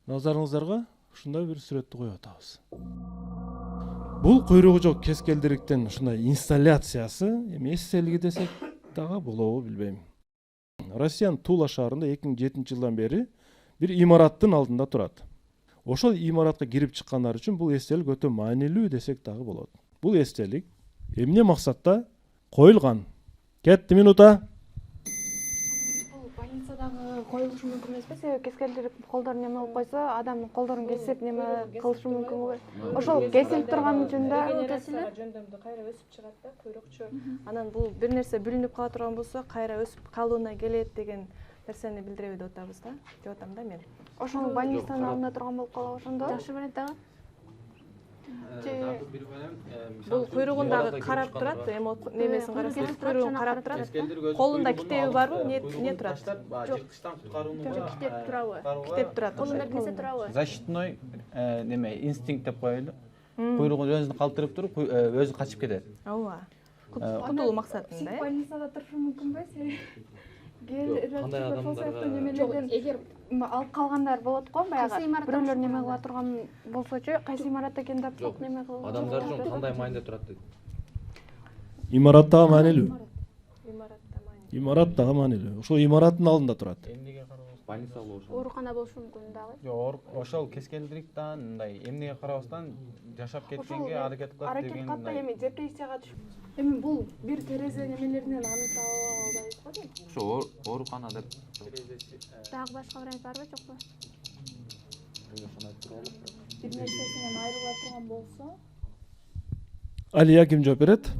Speaker 1: Назарыңыздарга ушундай бир сүрөттү коюп атабыз. Бул куйругу жок кескелдириктин ушундай инсталляциясы, эми эстелиги десек дагы болобу билбейм. Россиянын Тула шаарында 2007-жылдан бери бир имараттын алдында турат. Ошол имаратка кирип чыккандар үчүн бул эстелик өтө маанилүү десек дагы болот. Бул эстелик эмне максатта коюлган? Кетти минута.
Speaker 5: Бул больницадагы коюлушу мүмкүн эмеспи? Себеби кескелдирип колдорун неме кылып койсо, адамдын колдорун кесип неме кылышы мүмкүн. Ошол кесилип турган учурда
Speaker 7: жөндөмдү кайра өсүп чыгат да, куйрукчу. Анан бул бир нерсе бүлүнүп кала турган болсо, кайра өсүп калууна келет деген нерсени билдиреби деп атабыз да. Деп атам да мен.
Speaker 5: ошол больницанын алдында турган болуп калабы ошондо.
Speaker 2: Жакшы вариант дагы.
Speaker 7: Бул куйругундагы карап турат, немесин карап турат, куйругун карап турат. Колунда китеби барбы? Не турат?
Speaker 4: Жырткычтан куткарууну
Speaker 2: Китеп турабы?
Speaker 7: Китеп турат.
Speaker 2: Колунда нерсе турабы?
Speaker 4: защитной неме инстинкт деп коелу. Куйругун өзүн калтырып туруп, өзү качып кетет.
Speaker 7: Ооба. Кутулуу максатында,
Speaker 5: Больницада турушу мүмкүнбү?
Speaker 3: Кандай адамдарга
Speaker 5: немелерден эгер алып калгандар болот го, баягы
Speaker 2: Кайсы имаратта
Speaker 5: бирөөлөр неме кыла турган болсочу, кайсы имаратта экен деп
Speaker 3: жок.
Speaker 5: неме кылып.
Speaker 3: Адамдар үчүн кандай мааниде турат дейт.
Speaker 1: Имараттагы маанилүү.
Speaker 7: Имаратта маани.
Speaker 1: Имарат дагы маанилүү. Ошол имараттын алдында турат.
Speaker 4: Эмнеге карабастан?
Speaker 3: Больница болушу.
Speaker 2: Оорукана болушу мүмкүн дагы.
Speaker 4: Жок, ошол кескелдиктен мындай эмнеге карабастан жашап кеткенге аракет кылат
Speaker 5: Аракет
Speaker 4: деген.
Speaker 5: кылат да эми депрессияга түшүп. Эми бул бир терезе немелеринен аныктап албайбыз го дейм.
Speaker 3: Ошо оорукана деп.
Speaker 2: Дагы башка вариант барбы, жокпу?
Speaker 6: бир нерсесинен айрыла турган болсо
Speaker 1: Алия ким жооп берет?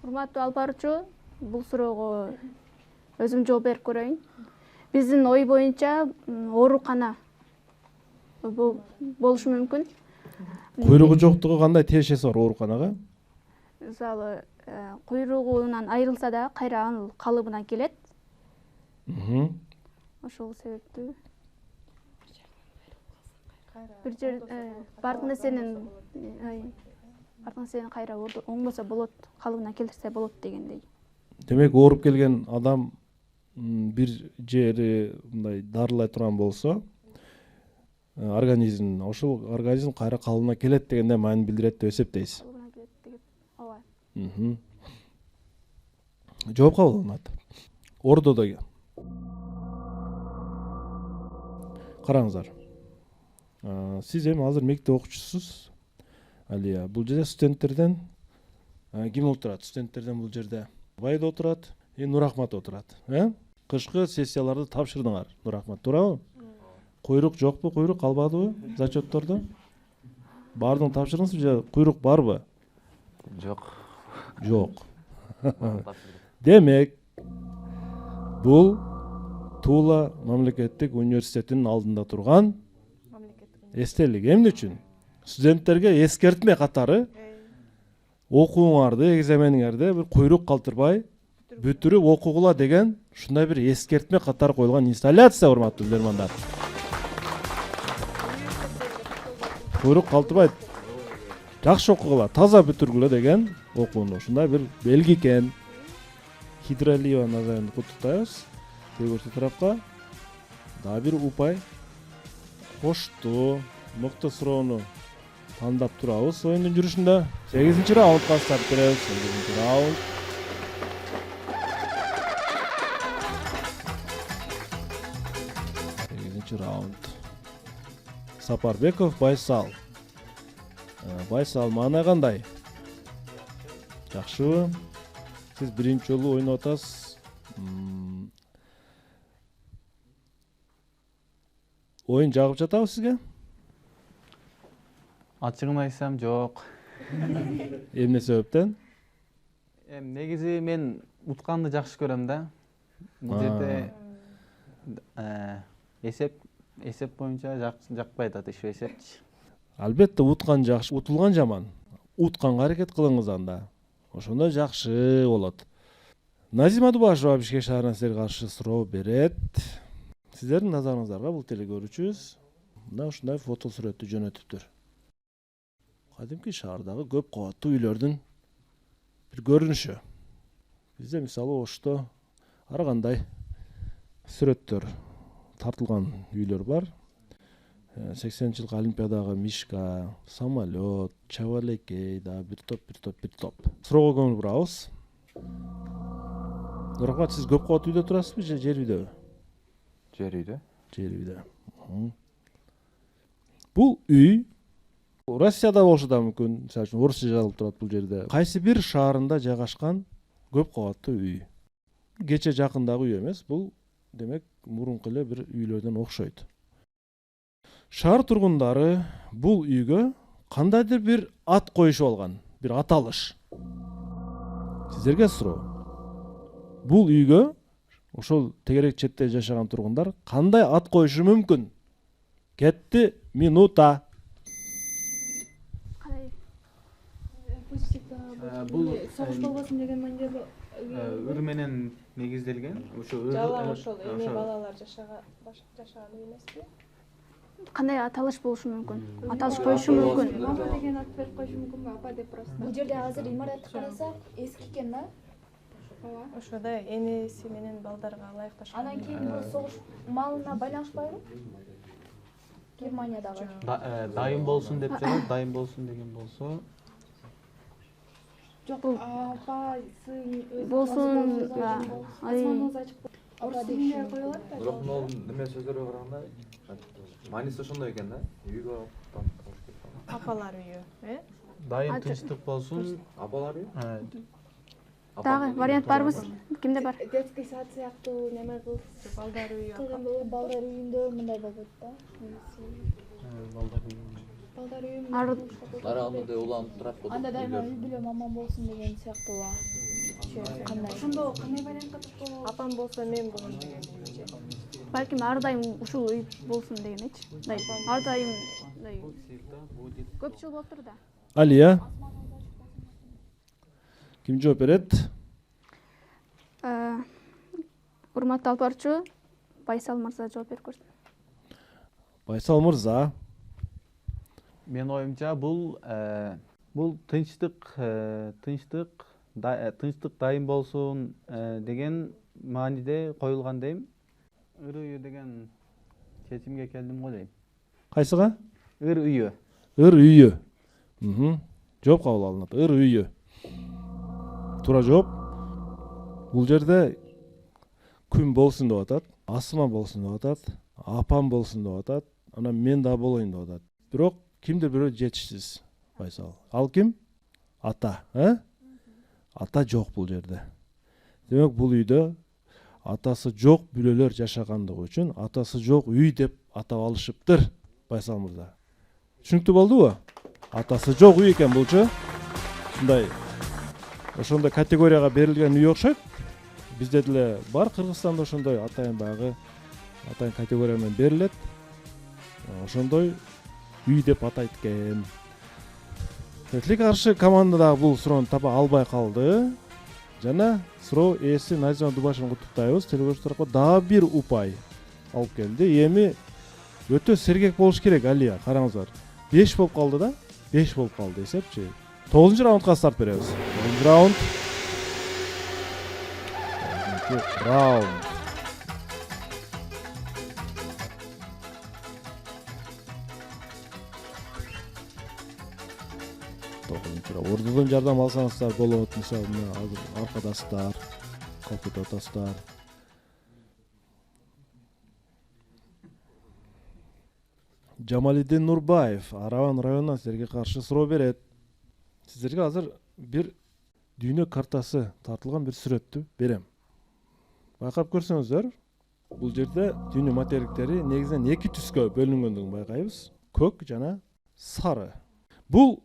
Speaker 2: Урматтуу алып баруучу, бул суроого өзүм жооп берип көрөйүн. Биздин ой боюнча оорукана болушу мүмкүн.
Speaker 1: Куйругу жоктугу кандай тиешеси бар ооруканага?
Speaker 2: Мисалы, куйругунан айрылса да кайра анын калыбына келет. Ошол себептүү бир жер бардык нерсенин кайра оңдосо болот, калыбына келтирсе болот дегендей.
Speaker 1: Демек ооруп келген адам бир жери мындай дарылай турган болсо, ошол организм кайра калыбына келет дегенде маани билдирет деп эсептейсиз.
Speaker 2: Калыбына келет деген. Ооба.
Speaker 1: Жооп кабыл алынат. Ордодо караңыздар. Сиз эми азыр мектеп окуучусуз. Алия, бул жерде студенттерден ким отурат? Студенттерден бул жерде Байда отурат, Нурахмат отурат. Кышкы сессияларды тапшырдыңар, Нурахмат, туурабы? Куйрук жокпу, куйрук калбадыбы зачеттордо? Бардын тапшырдыңызбы же куйрук барбы?
Speaker 3: Жок.
Speaker 1: Жок. Демек, бул Тула мамлекеттик университетинин алдында турган эстелик. Эмне үчүн? Студенттерге эскертме катары окууңарды, экзамениңерде бир куйрук калтырбай бүтүрүп окугула деген ушундай бир эскертме катары коюлган инсталляция, урматтуу билермандар. Куйрук калтырбай жакшы окугула, таза бүтүргүлө деген окууну ушундай бир белги экен. Хидралиева Назаренди куттуктайбыз. Тегерчи тарапка дагы бир упай кошту, мыкты суроону тандап турабыз оюндун жүрүшүндө. 8-чи раундга старт беребиз. 8-чи раунд. Сапарбеков Байсал. Байсал маанай кандай? Жакшыбы? Сиз биринчи жолу ойноп атасыз. Oyun жагып жатабы сизге?
Speaker 4: Ачыгын айтсам жок.
Speaker 1: Эмне себептен?
Speaker 4: Негизи мен утканды жакшы көрөм да. Бул жерде эсеп боюнча жакпайт атыш эсепчи.
Speaker 1: Албетте уткан жакшы, утулган жаман. Утканга аракет кылыңыз анда. Ошондо жакшы болот. Назима Дубашева Бишкек шаарына силерге каршы суроо берет. Сиздердин назарыңыздарга бул телекөрүүчүбүз мына ушундай фото сүрөттү жөнөтүптүр. Кадимки шаардагы көп кабаттуу үйлөрдүн бир көрүнүшү. Бизде мисалы Ошто ар кандай сүрөттөр тартылган үйлөр бар. 80-жылкы Олимпиадагы мишка, самолет, чабалекей, да бир топ. Суроого көңүл бурабыз. Нурахмат, сиз көп кабаттуу үйдө турасызбы же жер үйдөбү?
Speaker 3: Жер үйдө.
Speaker 1: Жер үйдө. Бул үй Россияда болушу да мүмкүн, мисалы үчүн Орусия жазылып турат бул жерде. Кайсы бир шаарында жайгашкан көп кабаттуу үй. Кече жакындагы үй эмес, бул демек мурунку эле бир үйлөрдөн окшойт. Шаар тургундары бул үйгө кандайдыр бир ат коюшуп алган, бир аталыш. Сиздерге суроо. Бул үйгө ошол тегерек четте жашаган тургундар кандай ат коюшу мүмкүн? Кетти минута.
Speaker 5: Бул согуш болбосун деген мааниде
Speaker 4: Ыр менен негизделген. Ошо
Speaker 7: Жалаң ошол эме балалар жашаган үй эмеспи?
Speaker 2: Кандай аталыш болушу мүмкүн? Аталыш коюшу мүмкүн.
Speaker 5: Мама деген ат берип коюшу мүмкүнбү? Апа деп просто.
Speaker 6: бул жерде азыр имаратты карасак эски экен да.
Speaker 5: ооба.
Speaker 7: ошода энеси менен балдарга ылайыкташкан.
Speaker 6: Анан кийин бул согуш малына байланышпайбы? Германиядагы.
Speaker 4: Дайым болсун деп жатат, дайым болсун деген болсо.
Speaker 6: Жок, апасы
Speaker 2: Болсун,
Speaker 6: асманыңыз ачык. Орус тилинде коюлат да.
Speaker 3: Бирок могу неме сөздөргө караганда мааниси ошондой экен да. Үйгө
Speaker 7: Апалар үйү,
Speaker 4: Дайым тынчтык болсун.
Speaker 3: апалар үй.
Speaker 2: Дагы вариант барбы? Кимде бар?
Speaker 5: Детский сад сыяктуу неме
Speaker 7: балдар үйү.
Speaker 6: Кылган болот, балдар үйүндө мындай болот да. Балдар үйүндө.
Speaker 3: Нарагында уланып турат болот.
Speaker 6: Анда дайыма үй бүлө мамам болсун деген сыяктуу. Кандай?
Speaker 5: Ошондо кандай вариантка туш
Speaker 7: Апам болсо мен болом деген.
Speaker 2: Балким ар дайым ушул үй болсун дегенечи. Ар дайым көп жыл болуптур да.
Speaker 1: Алия. Ким жооп берет?
Speaker 2: Урматтуу алып барчу Байсал мырза жооп берип көрсүн.
Speaker 1: Байсал мырза.
Speaker 4: Мен оюмча бул тынчтык дайым болсун деген мааниде коюлган дейм. Ыр үйү деген чечимге келдим го дейм.
Speaker 1: Кайсыга?
Speaker 4: Ыр үйү.
Speaker 1: Ыр үйү. Жооп кабыл алынат. Ыр үйү. Туура жооп. Бул жерде күн болсун деп атат, асман болсун деп атат, апам болсун деп атат, анан мен да болоюн деп атат. Бирок кимдир бирөө жетишсиз. Байсал. Ал ким? Ата, Ата жок бул жерде. Демек бул үйдө атасы жок бүлөлөр жашагандыгы үчүн атасы жок үй деп атап алышыптыр. Байсал мырза. Түшүнүктүү болдубу? Атасы жок үй экен булчу. Ошондой категорияга берилген үй окшойт. Бизде деле бар Кыргызстанда ошондой атайын категория менен берилет. Ошондой үй деп атайт экен. Тиле каршы команда дагы бул суроону таба албай калды. Жана суроо ээси Назима Дубашеваны куттуктайбыз. Телегөөрчүлөргө дагы бир упай алып келди. Эми өтө сергек болуш керек Алия. Караңыздар. 5 болуп калды да? 5 болуп калды эсепчи. 9-раундга старт беребиз. 9-раунд. Раунд. Ордодон жардам алсаңыздар болот. Мисалы азыр аркадастар, калп этип атасыздар. Жамалиддин Нурбаев Араван районунан силерге каршы суроо берет. Сиздерге азыр бир дүйнө картасы тартылган бир сүрөттү берем. Байкап көрсөңүздөр, бул жерде дүйнө материктери негизинен 2 түскө бөлүнгөндүгүн байкайбыз. Көк жана сары. Бул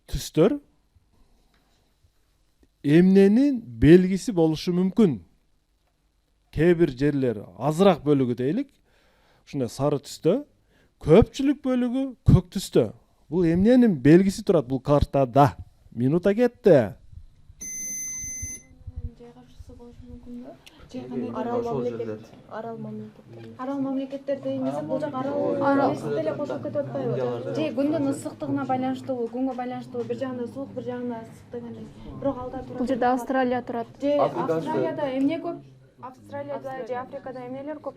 Speaker 1: түстөр эмненин белгиси болушу мүмкүн. Кээ бир жерлер азыраак бөлүгү дейлик, ушундай сары түстө, көпчүлүк бөлүгү көк түстө. Бул эмненин белгиси турат бул картада? Минута кетти.
Speaker 5: Арал мамлекеттер дегенде бул жак арал деле кошулуп кетип атпайбы? Же күндүн ысыктыгына байланыштуубу, күнгө байланыштуубу, бир жагында суук, бир жагында ысык дегендей. Бирок алда турат.
Speaker 2: Бул жерде Австралия турат.
Speaker 5: Же Австралияда эмне көп? Австралияда же Африкада эмнелер көп?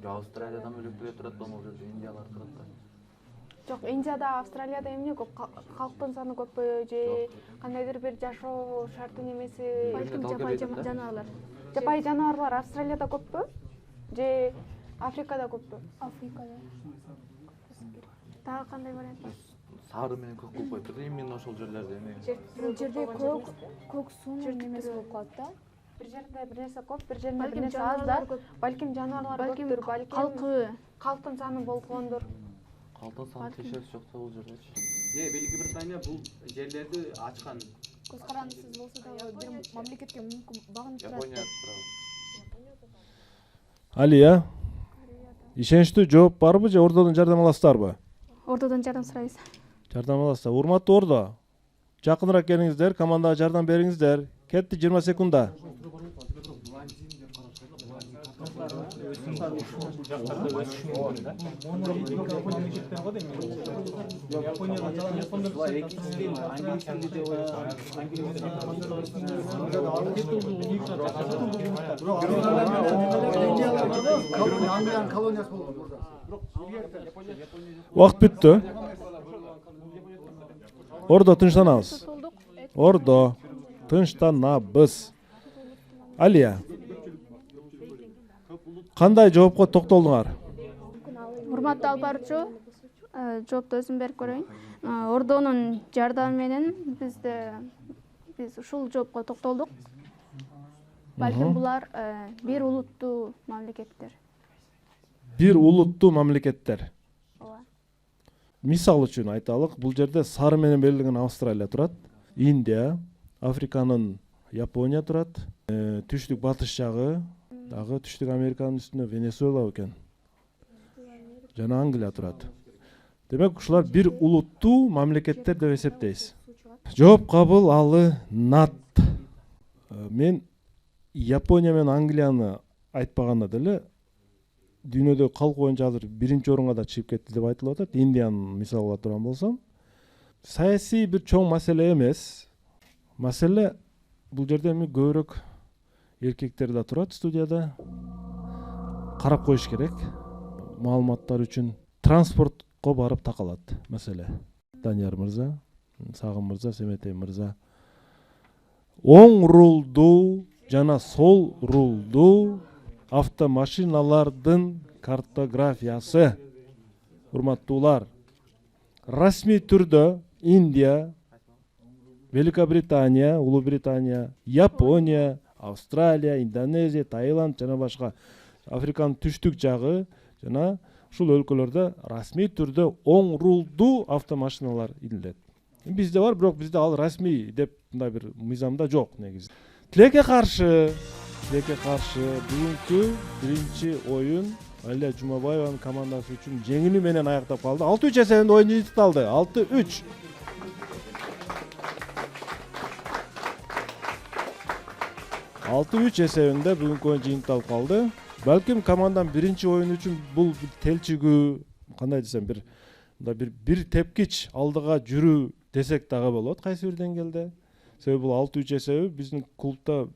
Speaker 3: Австралиядан бөлөктүрө турат, бул жерде Индиялар турат.
Speaker 5: Жок, Индияда, Австралияда эмне көп? Калктын саны көппү же кандайдыр бир жашоо шарты немеси?
Speaker 2: Балким жапай жаныбарлар.
Speaker 5: Жапай жаныбарлар Австралияда көппү? Же Африкада көппү?
Speaker 6: Африкада.
Speaker 2: Дагы кандай вариант бар?
Speaker 3: Сары менен көк болуп коюптур. Именно ошол жерлерде эме.
Speaker 6: Бул жерде көк суунун немеси болуп калат да.
Speaker 5: Бир жерде бир нерсе көп, бир жерде бир нерсе аз да. Балким жаныбарлар көптүр,
Speaker 2: балким
Speaker 5: калктын саны болгондур.
Speaker 3: Калктын саны текшерис жок да бул жердечи.
Speaker 4: Великобритания бул жерлерди ачкан.
Speaker 6: Көз карандысыз болсо дагы бир мамлекетке мүмкүн багынып турат.
Speaker 3: Япония.
Speaker 1: Алия. Ишеничтүү жооп барбы же Ордодон жардам аласыздарбы?
Speaker 2: Ордодон жардам сурайбыз.
Speaker 1: Жардам аласыздар. Урматтуу Ордо. Жакыныраак келиңиздер, командага жардам бериңиздер. Кетти 20 секундда. Убакыт бүттү. Ордо тынчтанабыз. Ордо тынчтанабыз. Алия, кандай жоопко токтолдуңар?
Speaker 2: Урматтуу алып баруучу, жоопту өзүм берип көрөйүн. Ордонун жардамы менен биз ушул жоопко токтолдук. Балким булар бир улуттуу мамлекеттер.
Speaker 1: Бир улуттуу мамлекеттер.
Speaker 2: Ооба.
Speaker 1: Мисал үчүн айталык, бул жерде сары менен белгиленген Австралия турат, Индия, Африканын Япония турат, түштүк батыш жагы дагы түштүк Американын үстүнө Венесуэла экен. Жана Англия турат. Демек ушулар бир улуттуу мамлекеттер деп эсептейбиз. Жооп кабыл алынат. Мен Япония менен Англияны айтпаганда деле дүйнөдө калк боюнча азыр биринчи орунга да чыгып кетти деп айтылып атат. Индиянын мисал ала турган болсом, саясий бир чоң маселе эмес. Маселе бул жерде эми көбүрөөк эркектер да турат студияда. Карап коюш керек. Маалыматтар үчүн транспортко барып такалат маселе. Данияр мырза, Сагым мырза, Семетей мырза. Оң рулдуу жана сол рулдуу автомашиналардын картографиясы. Урматтуулар, расмий түрдө Индия, Великобритания, Улуу-Британия, Япония, Австралия, Индонезия, Таиланд жана башка Африканын түштүк жагы жана ушул өлкөлөрдө расмий түрдө оң рулдуу автомашиналар илет. Бизде бар, бирок бизде ал расмий деп мындай бир мыйзамда жок негизи. Тилекке каршы бүгүнкү биринчи оюн Алия Жумабаеванын командасы үчүн жеңилүү менен аяктап калды. 6-3 эсебинде оюн жыйынтыкталды. 6-3. 6-3 эсебинде бүгүнкү оюн жыйынтыкталып калды. Балким команданын биринчи оюну үчүн бул телчигүү, кандай десем, бир тепкич алдыга жүрүү десек дагы болот кайсы бир деңгээлде. Себеби бул 6-3 эсеби биздин клубда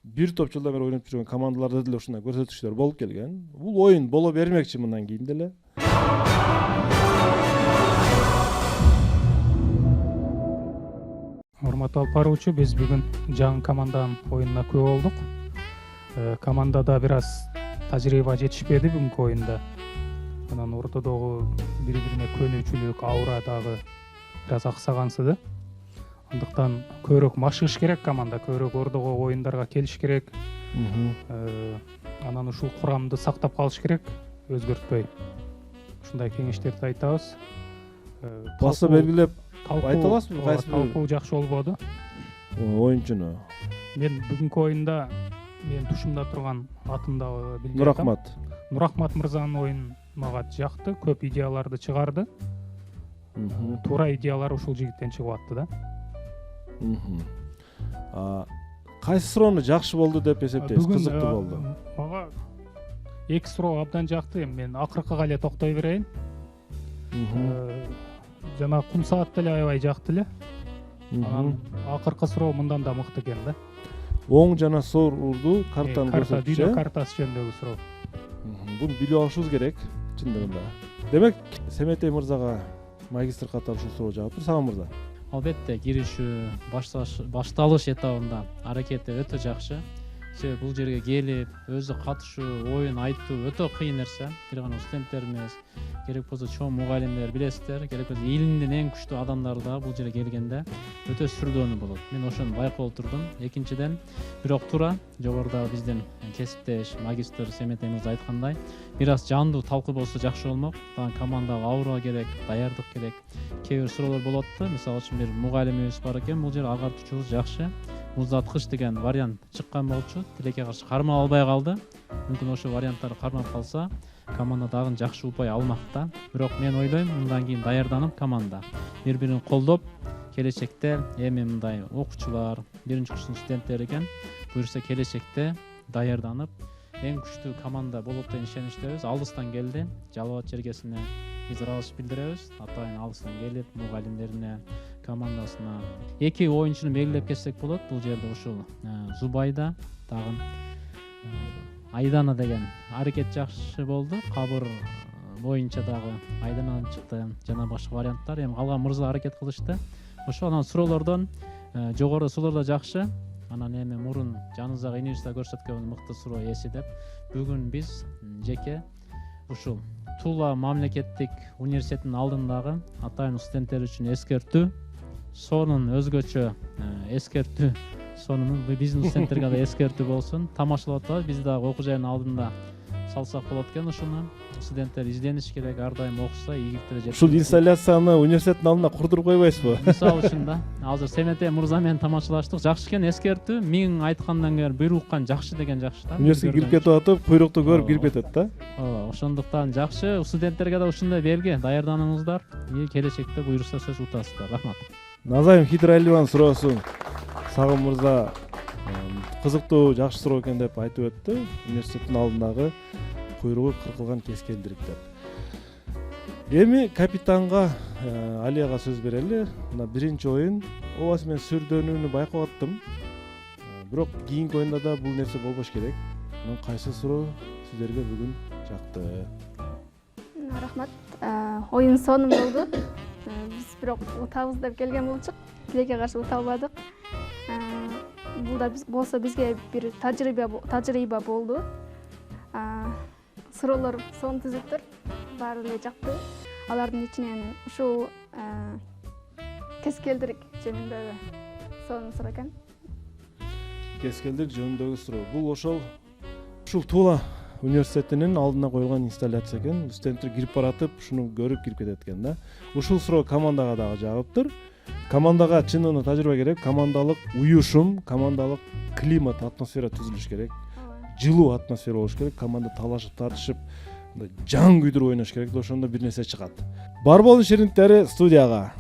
Speaker 1: бир топ жылдан бери ойноп жүргөн командаларда деле ушундай көрсөтүштөр болуп келген. Бул оюн боло бермекчи мындан кийин деле.
Speaker 9: Урматтуу алып баруучу, биз бүгүн жаңы команданын оюнуна күбө болдук. Командада бир аз тажрыйба жетишпеди бүгүнкү оюнда. Анан ортодогу бири-бирине көнүүчүлүк, аура дагы бир аз аксагансыды. Андыктан көбүрөөк машыгыш керек команда, көбүрөөк ордого оюндарга келиш керек. Анан ушул курамды сактап калыш керек, өзгөртпөй. Ушундай кеңештерди айтабыз.
Speaker 1: Баса белгилеп айта аласызбы кайсы бир
Speaker 9: талкуу жакшы болбоду?
Speaker 1: Оюнчуну.
Speaker 9: Мен бүгүнкү оюнда менин тушумда турган атым дагы билдирип
Speaker 1: Нурахмат.
Speaker 9: Нурахмат мырзанын оюну мага жакты, көп идеяларды чыгарды. Туура идеялар ушул жигиттен чыгып атты да.
Speaker 1: Кайсы суроону жакшы болду деп эсептейсиз? Кызыктуу болду.
Speaker 9: Мага эки суроо абдан жакты. Мен акыркыга эле токтой берейин. Жана кум саат деле аябай жакты эле. Анан акыркы суроо мындан да мыкты экен да.
Speaker 1: Оң жана сол рулду картаны көрсөтүп,
Speaker 9: дүйнө картасы жөнүндөгү суроо.
Speaker 1: Буну билип алышыбыз керек чындыгында. Демек, Семетей мырзага магистр катары ушул суроо жагаптыр. Сагым мырза.
Speaker 8: Албетте киришүү, башталыш этабында аракети өтө жакшы. Себеби бул жерге келип, өзү катышуу, оюн айтуу өтө кыйын нерсе. Бир гана студенттер эмес, керек болсо чоң мугалимдер билесиздер, керек болсо элиңдин эң күчтүү адамдар да бул жерге келгенде өтө сүрдөөнү болот. Мен ошону байкап отурдум. Экинчиден, бирок туура жогоруда биздин кесиптеш магистр Семетей мырза айткандай, бир аз жандуу талкуу болсо жакшы болмок. Дагы командага аура керек, даярдык керек. Кээ бир суроолор болот да. Мисалы үчүн бир мугалимибиз бар экен, бул жер агартуучубуз жакшы. Муздаткыч деген вариант чыккан болчу. Тилекке каршы кармап албай калды. Мүмкүн ошол варианттарды кармап калса, команда дагы жакшы упай алмак да. Бирок мен ойлойм, мындан кийин даярданып команда бири-бирин колдоп, келечекте эми мындай окуучулар, биринчи курстун студенттери экен, буюрса келечекте даярданып, эң күчтүү команда болот деген ишеничтебиз. Алыстан келди. Жалал Абад жергесине биз ыраазычылык билдиребиз. Атайын алыстан келип, мугалимдерине, командасына 2 оюнчуну белгилеп кетсек болот. Бул жерде ушул Зубайда, тагын Айдана деген аракет жакшы болду. Кабыр боюнча дагы Айданадан чыкты жана башка варианттар. Эми калган мырза аракет кылышты. Ошо анан суроолордон жогору суроолор да жакшы. Анан эми мурун жаныбызда инибизде көрсөткөн мыкты суроо эси деп бүгүн биз жеке ушул Тула мамлекеттик университетинин алдындагы атайын студенттер үчүн эскертүү, сонун өзгөчө эскертүү, сонун биздин студенттерге да эскертүү болсун. Тамашалап атабыз, биз дагы окуу жайдын алдында салсак болот экен. Ушуну студенттер издениш керек, ар дайым окуса ийгиликтерге жетет.
Speaker 1: Ушул инсталляцияны университеттин алдында курдуруп койбойсузбу?
Speaker 8: Мисалы үчүн да азыр Семете мырза менен тамашалаштык. Жакшы экен, эскертүү. Миң айткандан кийин бир уккан жакшы деген жакшы да.
Speaker 1: Университетке кирип кетип атып, куйрукту көрүп кирип кетет да.
Speaker 8: Ошондуктан жакшы. Студенттерге да ушундай белги даярданыңыздар. Келечекте буйруса сөз утасыздар. Рахмат.
Speaker 1: Назайым Хидралиеванын суроосу Сагым мырза кызыктуу, жакшы суроо экен деп айтып өттү. Университеттин алдындагы куйругу кыркылган кескелдирик деп. Эми капитанга Алияга сөз берели. Мына биринчи оюн обасы мен сүрдөнүүнү байкап аттым. Бирок кийинки оюнда да бул нерсе болбош керек. Анан кайсы суроо сиздерге бүгүн жакты?
Speaker 2: Рахмат. Оюн сонун болду. Биз бирок утабыз деп келген болчук. Тилекке каршы ута албадык. Бул да болсо бизге бир тажрыйба болду. Суроолор сонун түзүптүр. Баары эле жакты. Алардын ичинен ушул кескелдирик жөнүндөгү сонун суроо экен.
Speaker 1: Кескелдирик жөнүндөгү суроо. Бул ушул Тула университетинин алдына коюлган инсталляция экен. Студенттер кирип баратып, ушуну көрүп кирип кетет экен да. Ушул суроо командага дагы жагыптыр. Командага чынында тажрыйба керек, командалык уюшум, командалык климат, атмосфера түзүлүш керек. Жылуу атмосфера болуш керек, команда талашып, тартышып, жан күйдүрүп ойнош керек, ошондо бир нерсе чыгат. Бар болуң шириндиктери студияга.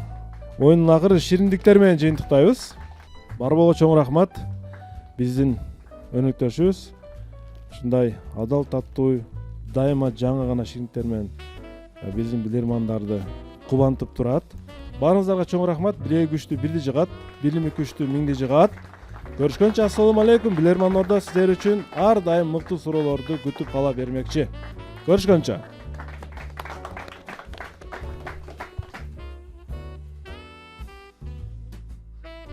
Speaker 1: Оюндун акыры шириндиктер менен жыйынтыктайбыз. Бар болго чоң рахмат. Биздин өнөктөшүбүз ушундай адал таттуу, дайыма жаңы гана шириндиктер менен биздин билермандарды кубантып турат. Баарыңыздарга чоң рахмат. Билеги күчтүү бирди жыгат, билими күчтүү миңди жыгат. Көрүшкөнчө ассалому алейкум. Билерман Ордо сиздер үчүн ар дайым мыкты суроолорду күтүп кала бермекчи. Görüşkünçe.